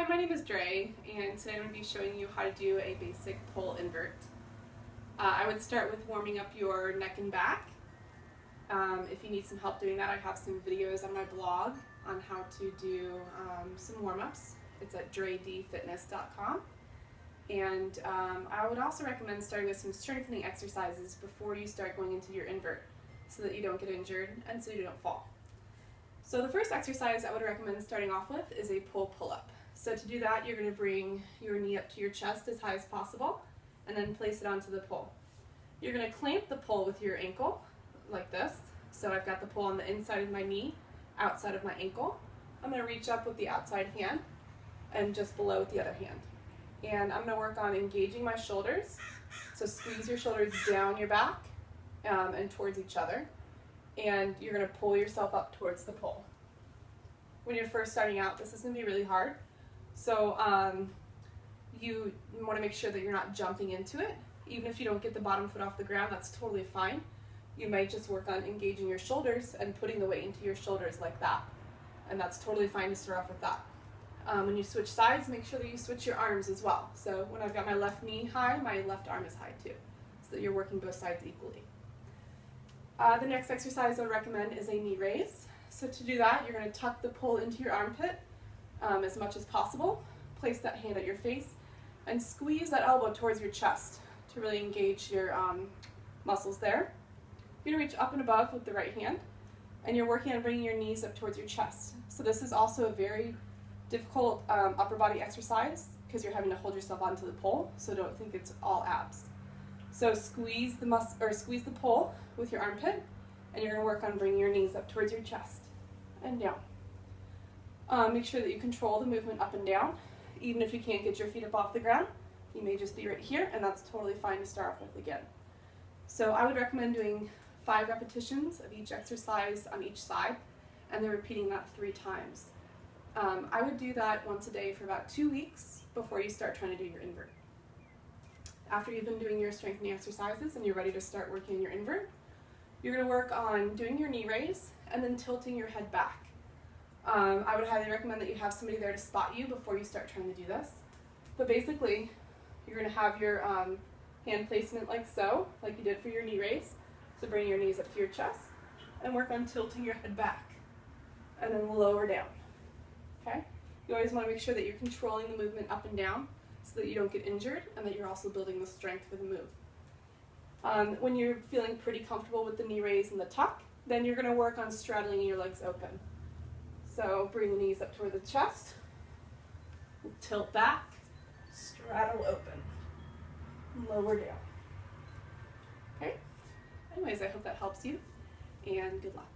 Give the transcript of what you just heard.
Hi, my name is Dre, and today I'm going to be showing you how to do a basic pull invert. I would start with warming up your neck and back. If you need some help doing that, I have some videos on my blog on how to do some warm-ups. It's at dredfitness.com. And I would also recommend starting with some strengthening exercises before you start going into your invert so that you don't get injured and so you don't fall. So the first exercise I would recommend starting off with is a pull-up. So to do that, you're going to bring your knee up to your chest as high as possible and then place it onto the pole. You're going to clamp the pole with your ankle like this. So I've got the pole on the inside of my knee, outside of my ankle. I'm going to reach up with the outside hand and just below with the other hand. And I'm going to work on engaging my shoulders. So squeeze your shoulders down your back and towards each other. And you're going to pull yourself up towards the pole. When you're first starting out, this is going to be really hard. So you want to make sure that you're not jumping into it. Even if you don't get the bottom foot off the ground, that's totally fine. You might just work on engaging your shoulders and putting the weight into your shoulders like that. And that's totally fine to start off with that. When you switch sides, make sure that you switch your arms as well. So when I've got my left knee high, my left arm is high too, so that you're working both sides equally. The next exercise I would recommend is a knee raise. So to do that, you're going to tuck the pole into your armpit as much as possible. Place that hand at your face and squeeze that elbow towards your chest to really engage your muscles there. You're going to reach up and above with the right hand, and you're working on bringing your knees up towards your chest. So this is also a very difficult upper body exercise because you're having to hold yourself onto the pole, so don't think it's all abs. So squeeze the pole with your armpit, and you're going to work on bringing your knees up towards your chest and down. Make sure that you control the movement up and down. Even if you can't get your feet up off the ground, you may just be right here, and that's totally fine to start off with again. So I would recommend doing 5 repetitions of each exercise on each side, and then repeating that 3 times. I would do that once a day for about 2 weeks before you start trying to do your invert. After you've been doing your strengthening exercises and you're ready to start working on your invert, you're going to work on doing your knee raise and then tilting your head back. I would highly recommend that you have somebody there to spot you before you start trying to do this. But basically, you're going to have your hand placement like so, like you did for your knee raise. So bring your knees up to your chest and work on tilting your head back and then lower down. Okay? You always want to make sure that you're controlling the movement up and down so that you don't get injured and that you're also building the strength for the move. When you're feeling pretty comfortable with the knee raise and the tuck, then you're going to work on straddling your legs open. So bring the knees up toward the chest, tilt back, straddle open, lower down. Okay? Anyways, I hope that helps you, and good luck.